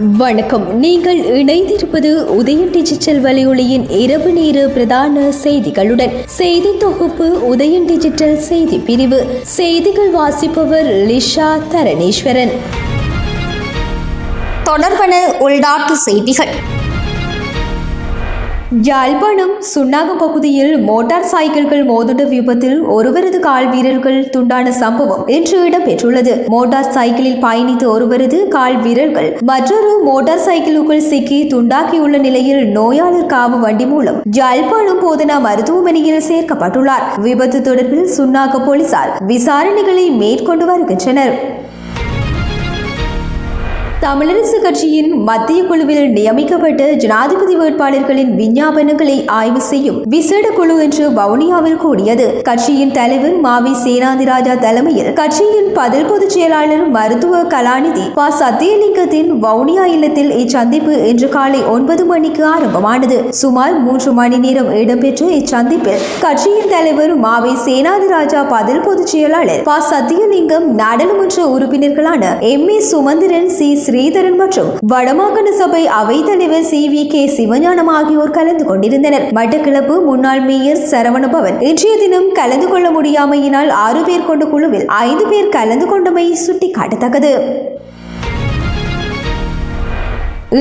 வணக்கம். நீங்கள் இணைந்திருப்பது உதயம் டிஜிட்டல் வலையொலியின் இரவு நேர பிரதான செய்திகளுடன். செய்தி தொகுப்பு உதயம் டிஜிட்டல் செய்தி பிரிவு. செய்திகள் வாசிப்பவர் லிஷா தரணேஸ்வரன். தொடர்பன உள்நாட்டு செய்திகள். யாழ்ப்பாணம் சுன்னாகம் பகுதியில் மோட்டார் சைக்கிள்கள் மோதுண்ட விபத்தில் ஒருவரது கால் வீரர்கள் துண்டான சம்பவம் இன்று இடம்பெற்றுள்ளது. மோட்டார் சைக்கிளில் பயணித்த ஒருவரது கால் வீரர்கள் மற்றொரு மோட்டார் சைக்கிளுக்குள் சிக்கி துண்டாக்கியுள்ள நிலையில் நோயாளர் காவு வண்டி மூலம் யாழ்ப்பாணம் போதனா மருத்துவமனையில் சேர்க்கப்பட்டுள்ளார். விபத்து தொடர்பில் சுன்னாக போலீசார் விசாரணைகளை மேற்கொண்டு வருகின்றனர். தமிழரசு கட்சியின் மத்திய குழுவில் நியமிக்கப்பட்ட ஜனாதிபதி வேட்பாளர்களின் விஞ்ஞாபனங்களை ஆய்வு செய்யும் விசேட குழு இன்று வவுனியாவில் கூடியது. கட்சியின் தலைவர் மாவி சேனாதிராஜா தலைமையில் கட்சியின் பதில் பொதுச் செயலாளர் மருத்துவ கலாநிதி ப. சத்தியலிங்கத்தின் வவுனியா இல்லத்தில் இச்சந்திப்பு இன்று காலை 9 மணிக்கு ஆரம்பமானது. சுமார் 3 மணி நேரம் இடம்பெற்ற இச்சந்திப்பில் கட்சியின் தலைவர் மாவி சேனாதிராஜா, பதில் பொதுச் செயலாளர் ப. சத்தியலிங்கம், நாடாளுமன்ற உறுப்பினர்களான M.A. சுமந்திரன், சி. ஸ்ரீதரன் மற்றும் வடமாகாண சபை அவைத்தலைவர் CVK சிவஞானம் ஆகியோர் கலந்து கொண்டிருந்தனர். மட்டக்களப்பு முன்னாள் மேயர் சரவணபவன் இன்றைய தினம் கலந்து கொள்ள முடியாமையினால் 6 பேர் கொண்ட குழுவில் 5 பேர் கலந்து கொண்டமை சுட்டிக்காட்டத்தக்கது.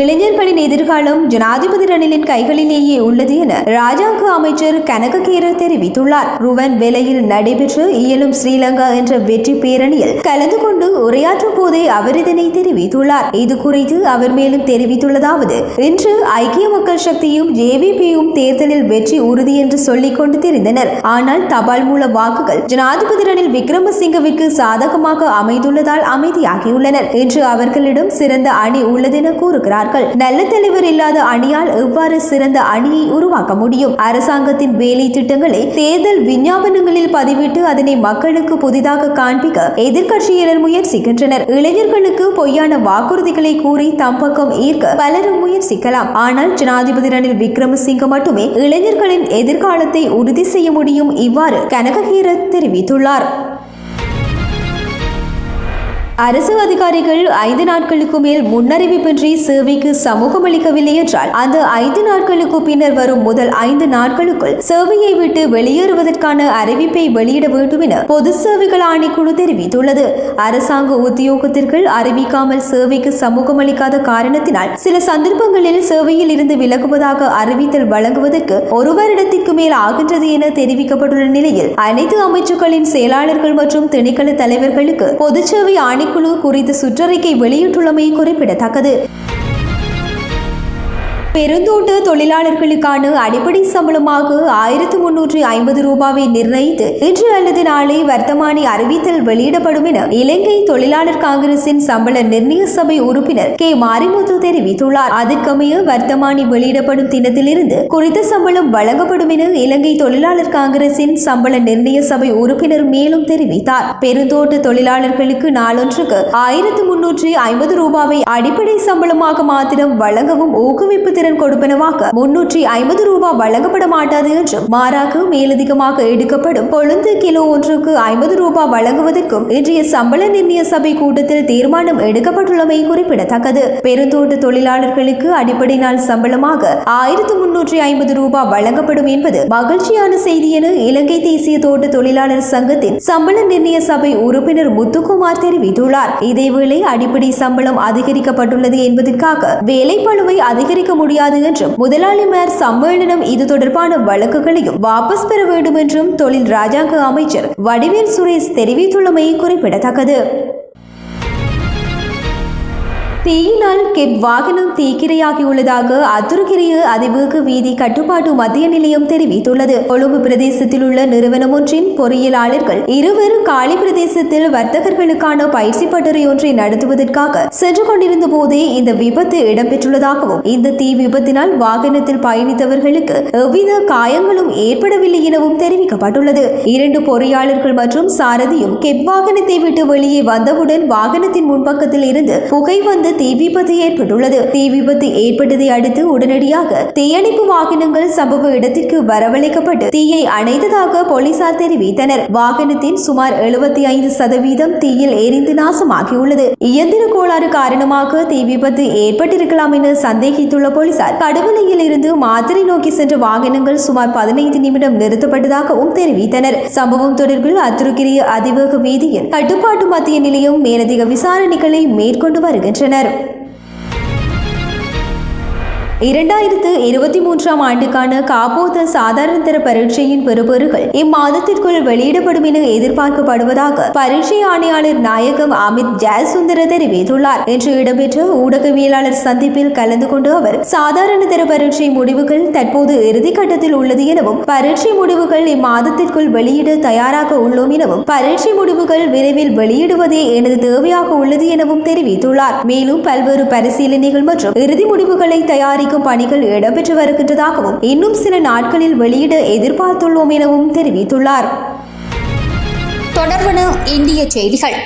இளைஞர்களின் எதிர்காலம் ஜனாதிபதி ரணிலின் கைகளிலேயே உள்ளது என ராஜாங்க அமைச்சர் கனககேர தெரிவித்துள்ளார். ருவன் வேலையில் நடைபெற்ற இயலும் ஸ்ரீலங்கா என்ற வெற்றி பேரணியில் கலந்து கொண்டு உரையாற்றும் போதே அவர் இதனை தெரிவித்துள்ளார். இது குறித்து அவர் மேலும் தெரிவித்துள்ளதாவது: இன்று ஐக்கிய மக்கள் சக்தியும் JVPயும் தேர்தலில் வெற்றி உறுதி என்று சொல்லிக் கொண்டு தெரிந்தனர். ஆனால் தபால் மூல வாக்குகள் ஜனாதிபதி ரணில் விக்ரமசிங்கவிற்கு சாதகமாக அமைந்துள்ளதால் அமைதியாகியுள்ளனர் என்று அவர்களிடம் சிறந்த அணி உள்ளதென கூறுகிறார். நல்ல தலைவர் இல்லாத அணியால் எவ்வாறு சிறந்த அணியை உருவாக்க முடியும்? அரசாங்கத்தின் வேலை திட்டங்களை தேர்தல் விஞ்ஞாபனங்களில் பதிவிட்டு அதனை மக்களுக்கு புதிதாக காண்பிக்க எதிர்க்கட்சியினர் முயற்சிக்கின்றனர். இளைஞர்களுக்கு பொய்யான வாக்குறுதிகளை கூறி தம் பக்கம் ஈர்க்க பலரும் முயற்சிக்கலாம். ஆனால் ஜனாதிபதி ரணில் விக்ரமசிங்க மட்டுமே இளைஞர்களின் எதிர்காலத்தை உறுதி செய்ய முடியும். இவ்வாறு கனககேர தெரிவித்துள்ளார். அரசு அதிகாரிகள் 5 நாட்களுக்கு மேல் முன்னறிவிப்பின்றி சேவைக்கு சமூகம் அளிக்கவில்லை என்றால் அந்த 5 நாட்களுக்கு பின்னர் வரும் முதல் 5 நாட்களுக்குள் சேவையை விட்டு வெளியேறுவதற்கான அறிவிப்பை வெளியிட வேண்டும் என பொது சேவைகள் ஆணைக்குழு தெரிவித்துள்ளது. அரசாங்க உத்தியோகத்திற்கு அறிவிக்காமல் சேவைக்கு சமூகம் அளிக்காத காரணத்தினால் சில சந்தர்ப்பங்களில் சேவையில் இருந்து விலகுவதாக அறிவித்தல் வழங்குவதற்கு 1 வருடத்திற்கு மேல் ஆகின்றது என தெரிவிக்கப்பட்டுள்ள நிலையில் அனைத்து அமைச்சுக்களின் செயலாளர்கள் மற்றும் திணைக்கள தலைவர்களுக்கு பொது சேவை ஆணை குழு குறித்து சுற்றறிக்கை வெளியிட்டுள்ளமை குறிப்பிடத்தக்கது. பெருந்தோட்ட தொழிலாளர்களுக்கான அடிப்படை சம்பளமாக 1350 ரூபாவை நிர்ணயித்து இன்று அல்லது நாளை வர்த்தமானி அறிவித்தல் வெளியிடப்படும் என இலங்கை தொழிலாளர் காங்கிரசின் சம்பள நிர்ணய சபை உறுப்பினர் K. மாரிமுத்து தெரிவித்துள்ளார். அதற்கமைய வர்த்தமானி வெளியிடப்படும் தினத்திலிருந்து குறித்த சம்பளம் வழங்கப்படும் என இலங்கை தொழிலாளர் காங்கிரசின் சம்பள நிர்ணய சபை உறுப்பினர் மேலும் தெரிவித்தார். பெருந்தோட்ட தொழிலாளர்களுக்கு நாளொன்றுக்கு 1350 ரூபாவை அடிப்படை சம்பளமாக மாத்திரம் வழங்கவும் ஊக்குவிப்பு திறன் கொடுப்பனவாக 350 ரூபாய் வழங்கப்பட மாட்டாது என்றும், மாறாக மேலதிகமாக எடுக்கப்படும் கொழுந்து கிலோ ஒன்றுக்கு 50 ரூபாய் வழங்குவதற்கும் இன்றைய சம்பள நிர்ணய சபை கூட்டத்தில் தீர்மானம் எடுக்கப்பட்டுள்ளமை குறிப்பிடத்தக்கது. பெருந்தோட்ட தொழிலாளர்களுக்கு அடிப்படை நாள் சம்பளமாக 1350 ரூபாய் வழங்கப்படும் என்பது மகிழ்ச்சியான செய்தி என இலங்கை தேசிய தோட்ட தொழிலாளர் சங்கத்தின் சம்பள நிர்ணய சபை உறுப்பினர் முத்துக்குமார் தெரிவித்துள்ளார். இதேவேளை அடிப்படை சம்பளம் அதிகரிக்கப்பட்டுள்ளது என்பதற்காக வேலைப்பளுவை அதிகரிக்க முடியாது என்றும், முதலாளிமார் சம்மேளனம் இது தொடர்பான வழக்குகளையும் வாபஸ் பெற வேண்டும் என்றும் தொழில் ராஜாங்க அமைச்சர் வடிவேல் சுரேஷ் தெரிவித்துள்ளமை குறிப்பிடத்தக்கது. தீயினால் கெப் வாகனம் தீக்கிரையாகியுள்ளதாக அத்துருக்கிரிய அதிவேக வீதி கட்டுப்பாட்டு மத்திய நிலையம் தெரிவித்துள்ளது. கொழும்பு பிரதேசத்தில் உள்ள நிறுவனம் ஒன்றின் பொறியியலாளர்கள் 2 காலி பிரதேசத்தில் வர்த்தகர்களுக்கான பயிற்சி பட்டறை ஒன்றை நடத்துவதற்காக சென்று கொண்டிருந்த போதே இந்த விபத்து இடம்பெற்றுள்ளதாகவும், இந்த தீ விபத்தினால் வாகனத்தில் பயணித்தவர்களுக்கு எவ்வித காயங்களும் ஏற்படவில்லை எனவும் தெரிவிக்கப்பட்டுள்ளது. 2 பொறியாளர்கள் மற்றும் சாரதியும் கெப் வாகனத்தை விட்டு வெளியே வந்தவுடன் வாகனத்தின் முன்பக்கத்தில் இருந்து புகை வந்து தீ விபத்து ஏற்பட்டுள்ளது. தீ விபத்து ஏற்பட்டதை அடுத்து உடனடியாக தீயணைப்பு வாகனங்கள் சம்பவ இடத்திற்கு வரவழைக்கப்பட்டு தீயை அணைத்ததாக போலீசார் தெரிவித்தனர். வாகனத்தின் சுமார் 75% தீயில் எரிந்து நாசமாகியுள்ளது. இயந்திர கோளாறு காரணமாக தீ விபத்து ஏற்பட்டிருக்கலாம் என சந்தேகித்துள்ள போலீசார் கடுவலையில் இருந்து மாத்திரை நோக்கி சென்ற வாகனங்கள் சுமார் 15 நிமிடம் நிறுத்தப்பட்டதாகவும் தெரிவித்தனர். சம்பவம் தொடர்பில் அத்துருக்கிரிய அதிவேக வீதியில் கட்டுப்பாட்டு மத்திய நிலையம் மேலதிக விசாரணைகளை மேற்கொண்டு வருகின்றனர். 2023 ஆண்டுக்கான காப்போத சாதாரண தர பரீட்சையின் பெறுபேறுகள் இம்மாதத்திற்குள் வெளியிடப்படும் என எதிர்பார்க்கப்படுவதாக பரீட்சை ஆணையாளர் நாயகம் அமித் ஜெயசுந்தர தெரிவித்துள்ளார். இன்று இடம்பெற்ற ஊடகவியலாளர் சந்திப்பில் கலந்து கொண்டு அவர் சாதாரண தர பரீட்சை முடிவுகள் தற்போது இறுதிக்கட்டத்தில் உள்ளது எனவும் பரீட்சை முடிவுகள் இம்மாதத்திற்குள் வெளியிட தயாராக உள்ளோம் எனவும் பரீட்சை முடிவுகள் விரைவில் வெளியிடுவதே எனது தேவையாக உள்ளது எனவும் தெரிவித்துள்ளார். மேலும் பல்வேறு பரிசீலனைகள் மற்றும் இறுதி முடிவுகளை தயாரிக்க பணிகள் இடம்பெற்று வருகின்றதாகவும் இன்னும் சில நாட்களில் வெளியிட எதிர்பார்த்துள்ளோம் எனவும் தெரிவித்துள்ளார். தொடர்பான இந்திய செய்திகள்.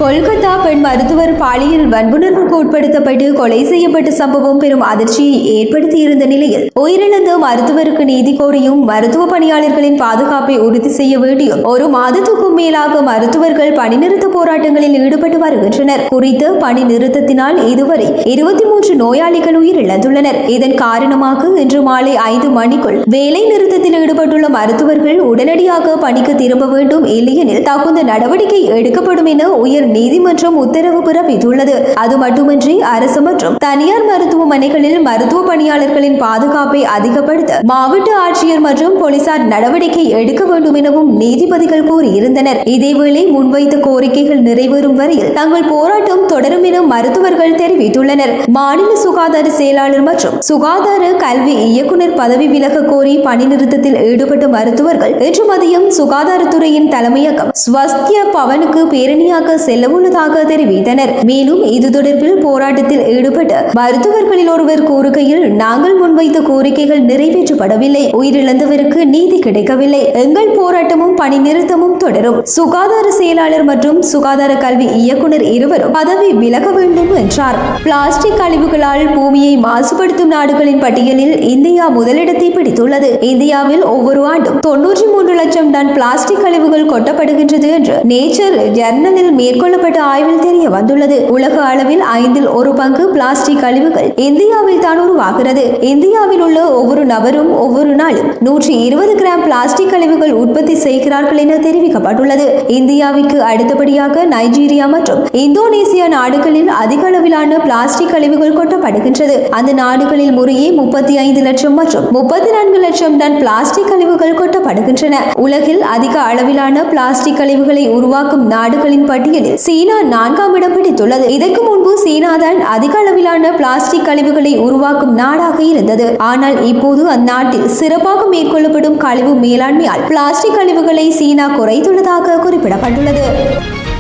கொல்கத்தா பெண் மருத்துவர் பாலியல் வன்புணர்வுக்கு உட்படுத்தப்பட்டு கொலை செய்யப்பட்ட சம்பவம் பெரும் அதிர்ச்சியை ஏற்படுத்தியிருந்த நிலையில் உயிரிழந்த மருத்துவருக்கு நீதி கோரியும் மருத்துவ பணியாளர்களின் பாதுகாப்பை உறுதி செய்ய வேண்டியும் ஒரு மாதத்துக்கும் மேலாக மருத்துவர்கள் பணி நிறுத்த போராட்டங்களில் ஈடுபட்டு வருகின்றனர். குறித்த பணி நிறுத்தத்தினால் இதுவரை 23 நோயாளிகள் உயிரிழந்துள்ளனர். இதன் காரணமாக இன்று மாலை 5 மணிக்குள் வேலை நிறுத்தத்தில் ஈடுபட்டுள்ள மருத்துவர்கள் உடனடியாக பணிக்கு திரும்ப வேண்டும், இல்லையெனில் தகுந்த நடவடிக்கை எடுக்கப்படும் என உயர் நீதிமன்றம் உத்தரவு பிறப்பித்துள்ளது. அது மட்டுமின்றி அரசு மற்றும் தனியார் மருத்துவமனைகளில் மருத்துவ பணியாளர்களின் பாதுகாப்பை அதிகப்படுத்த மாவட்ட ஆட்சியர் மற்றும் போலீசார் நடவடிக்கை எடுக்க வேண்டும் எனவும் நீதிபதிகள் கூறியிருந்தனர். இதேவேளை முன்வைத்த கோரிக்கைகள் நிறைவேறும் வரையில் தங்கள் போராட்டம் தொடரும் என மருத்துவர்கள் தெரிவித்துள்ளனர். மாநில சுகாதார செயலாளர் மற்றும் சுகாதார கல்வி இயக்குநர் பதவி விலக கோரி பணி நிறுத்தத்தில் ஈடுபட்ட மருத்துவர்கள் இன்று மதியம் சுகாதாரத்துறையின் தலைமையகம் ஸ்வஸ்திய பவனுக்கு பேரணியாக செல்லவுள்ளதாக தெரிவித்தனர். மேலும் இது தொடர்பில் போராட்டத்தில் ஈடுபட்ட மருத்துவர்களில் ஒருவர் கூறுகையில், நாங்கள் முன்வைத்த கோரிக்கைகள் நிறைவேற்றப்படவில்லை, உயிரிழந்தவருக்கு நீதி கிடைக்கவில்லை, எங்கள் போராட்டமும் பணி நிறுத்தமும் தொடரும். சுகாதார செயலாளர் மற்றும் சுகாதார கல்வி இயக்குநர் இருவரும் பதவி விலக வேண்டும் என்றார். பிளாஸ்டிக் கழிவுகளால் பூமியை மாசுபடுத்தும் நாடுகளின் பட்டியலில் இந்தியா முதலிடத்தை பிடித்துள்ளது. இந்தியாவில் ஒவ்வொரு ஆண்டும் 93 லட்சம் டன் பிளாஸ்டிக் கழிவுகள் கொட்டப்படுகின்றது என்று நேச்சர் ஜர்னலில் மேற்கொள்ளப்பட்ட ஆய்வில் தெரிய வந்துள்ளது. உலக அளவில் 1/5 பங்கு பிளாஸ்டிக் கழிவுகள் இந்தியாவில் தான் உருவாகிறது. இந்தியாவில் உள்ள ஒவ்வொரு நபரும் ஒவ்வொரு நாளும் 120 கிராம் பிளாஸ்டிக் கழிவுகள் உற்பத்தி செய்கிறார்கள் என தெரிவிக்கப்பட்டுள்ளது. இந்தியாவுக்கு அடுத்தபடியாக நைஜீரியா மற்றும் இந்தோனேசியா நாடுகளில் அதிக அளவிலான பிளாஸ்டிக் கழிவுகள் கொட்டப்படுகின்றது. அந்த நாடுகளில் முறையே 35 லட்சம் மற்றும் 34 லட்சம் டன் பிளாஸ்டிக் கழிவுகள் கொட்டப்படுகின்றன. உலகில் அதிக அளவிலான பிளாஸ்டிக் கழிவுகளை உருவாக்கும் நாடுகளின் பட்டியலில் சீனா 4ஆம் இடம் பிடித்துள்ளது. இதற்கு முன்பு சீனா தான் அதிக அளவிலான பிளாஸ்டிக் கழிவுகளை உருவாக்கும் நாடாக இருந்தது. ஆனால் இப்போது அந்நாட்டில் சிறப்பாக மேற்கொள்ளப்படும் கழிவு மேலாண்மையால் பிளாஸ்டிக் கழிவுகளை சீனா குறைத்துள்ளதாக குறிப்பிடப்பட்டுள்ளது.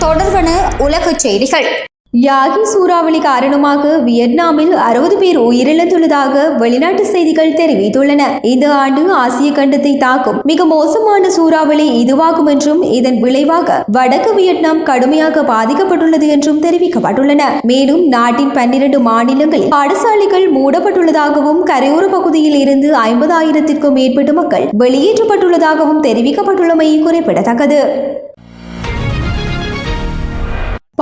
தொடர்பான உலக செய்திகள். யாகி சூறாவளி காரணமாக வியட்நாமில் 60 பேர் உயிரிழந்துள்ளதாக வெளிநாட்டு செய்திகள் தெரிவித்துள்ளன. இந்த ஆண்டு ஆசிய கண்டத்தை தாக்கும் மிக மோசமான சூறாவளி இதுவாகும் என்றும் இதன் விளைவாக வடக்கு வியட்நாம் கடுமையாக பாதிக்கப்பட்டுள்ளது என்றும் தெரிவிக்கப்பட்டுள்ளன. மேலும் நாட்டின் 12 மாநிலங்களில் பாடசாலைகள் மூடப்பட்டுள்ளதாகவும் கரையோர பகுதியில் இருந்து 50,000க்கும் மேற்பட்ட மக்கள் வெளியேற்றப்பட்டுள்ளதாகவும் தெரிவிக்கப்பட்டுள்ளமை குறிப்பிடத்தக்கது.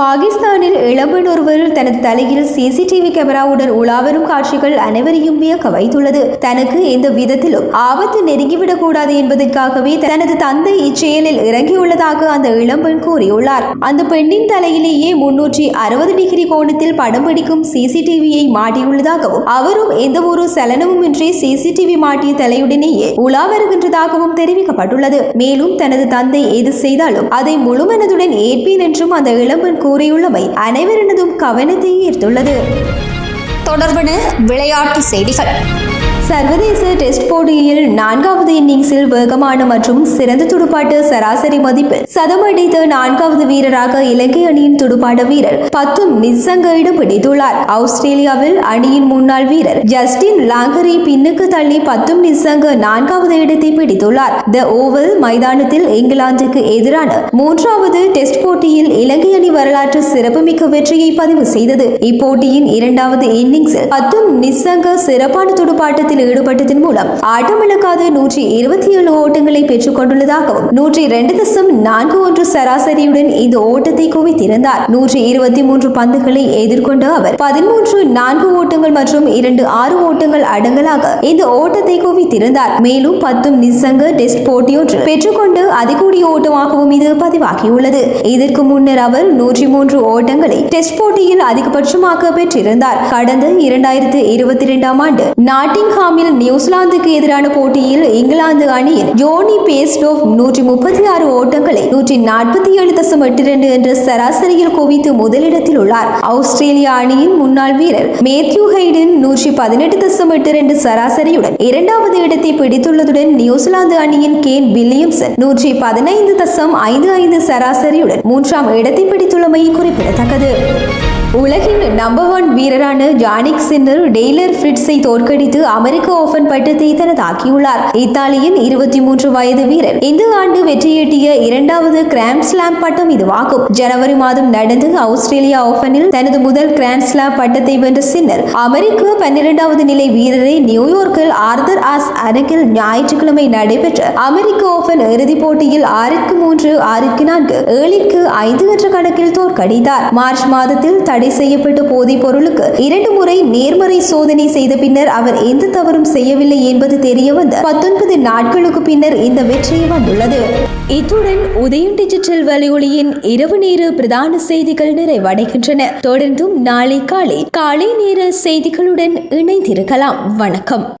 பாகிஸ்தானில் இளம்பெண் ஒருவர் தனது தலையில் சிசிடிவி கேமராவுடன் உலாவரும் காட்சிகள் அனைவரையும் வியக்க வைத்துள்ளது. தனக்கு எந்த விதத்திலும் ஆபத்து நெருங்கிவிடக் கூடாது என்பதற்காகவே தனது தந்தை இச்செயலில் இறங்கியுள்ளதாக அந்த இளம்பெண் கூறியுள்ளார். அந்த பெண்ணின் தலையிலேயே 360 டிகிரி கோணத்தில் படம் பிடிக்கும் சிசிடிவியை மாட்டியுள்ளதாகவும் அவரும் எந்த ஒரு சலனமுமின்றி சிசிடிவி மாட்டிய தலையுடனேயே உலா வருகின்றதாகவும் தெரிவிக்கப்பட்டுள்ளது. மேலும் தனது தந்தை எது செய்தாலும் அதை முழுமனதுடன் ஏற்பேன் என்றும் அந்த இளம்பெண் கூறியுள்ளமை அனைவரினதும் கவனத்தை ஈர்த்துள்ளது. தொடர்பான விளையாட்டு செய்திகள். சர்வதேச டெஸ்ட் போட்டியில் 4வது இன்னிங்ஸில் வேகமான மற்றும் சிறந்த துடுப்பாட்ட சராசரி மதிப்பில் சதமடித்த 4வது வீரராக இலங்கை அணியின் துடுப்பாட்ட வீரர் பத்தும் நிசங்க இடம் பிடித்துள்ளார். ஆஸ்திரேலியாவில் அணியின் முன்னாள் வீரர் ஜஸ்டின் லாங்கரை பின்னுக்கு தள்ளி பத்தும் நிசங்க 4வது இடத்தை பிடித்துள்ளார். தி ஓவல் மைதானத்தில் இங்கிலாந்துக்கு எதிரான 3வது டெஸ்ட் போட்டியில் இலங்கை அணி வரலாற்று சிறப்புமிக்க வெற்றியை பதிவு செய்தது. இப்போட்டியின் 2வது இன்னிங்ஸில் பத்தும் நிசங்க சிறப்பான துடுப்பாட்டத்தில் ஈடுபட்டதன் மூலம் ஆட்டமிழக்காத 127 ஓட்டங்களை பெற்றுக் கொண்டுள்ளதாகவும் 102.41 சராசரியுடன் இந்த ஓட்டத்தை குவித்திருந்தார். 123 பந்துகளை எதிர்கொண்ட அவர் 13 ஓட்டங்கள் மற்றும் 2 ஓட்டங்கள் அடங்கலாக இந்த ஓட்டத்தை குவித்திருந்தார். மேலும் பத்தும் நிசங்க டெஸ்ட் போட்டியொன்று பெற்றுக்கொண்டு அதிகூடிய ஓட்டமாகவும் இது பதிவாகியுள்ளது. இதற்கு முன்னர் அவர் 103 ஓட்டங்களை டெஸ்ட் போட்டியில் அதிகபட்சமாக பெற்றிருந்தார். கடந்த 2022 ஆண்டு நாட்டிங்ஹாமில் நியூசிலாந்துக்கு எதிரான போட்டியில் இங்கிலாந்து அணியின் ஜோனி பேஸ்டோவ் 136 ஓட்டங்களை 147.82 என்ற சராசரியில் குவித்து முதலிடத்தில் உள்ளார். ஆஸ்திரேலியா அணியின் முன்னாள் வீரர் மேத்யூ ஹைடன் 118.82 சராசரியுடன் 2வது இடத்தை பிடித்துள்ளதுடன் நியூசிலாந்து அணியின் கேன் வில்லியம்சன் 115.55 சராசரியுடன் 3ஆம் இடத்தை பிடித்துள்ளமை குறிப்பிடத்தக்கது. உலகின் நம்பர் 1 வீரரான ஜானிக் சின்னர் டெய்லர் ஃபிரிட்ஸை தோற்கடித்து அமெரிக்க ஓபன் பட்டத்தை தனதாக்கியுள்ளார். இத்தாலியின் 23 வயது வீரர் இந்த ஆண்டு வெற்றியீட்டிய 2வது கிராண்ட் ஸ்லாம் பட்டம் இதுவாகும். ஜனவரி மாதம் நடந்த ஆஸ்திரேலியா ஓபனில் தனது முதல் கிராண்ட் ஸ்லாம் பட்டத்தை வென்ற சின்னர் அமெரிக்க 12வது நிலை வீரரை நியூயார்க்கில் ஆர்தர் ஆஸ் அரங்கில் ஞாயிற்றுக்கிழமை நடைபெற்ற அமெரிக்க ஓபன் இறுதிப் போட்டியில் 6-3, 6-4, 7-5 என்ற கணக்கில் தோற்கடித்தார். மார்ச் மாதத்தில் தடை செய்யப்பட்ட போதைப் பொருளுக்கு 2 முறை நேர்மறை சோதனை செய்த பின்னர் அவர் எந்த தவறும் செய்யவில்லை என்பது தெரிய வந்த 19 நாட்களுக்கு பின்னர் இந்த வெற்றி வந்துள்ளது. இத்துடன் உதயம் டிஜிட்டல் வலையொலியின் இரவு நேர பிரதான செய்திகள் நிறைவடைகின்றன. தொடர்ந்தும் நாளை காலை நேர செய்திகளுடன் இணைந்திருக்கலாம். வணக்கம்.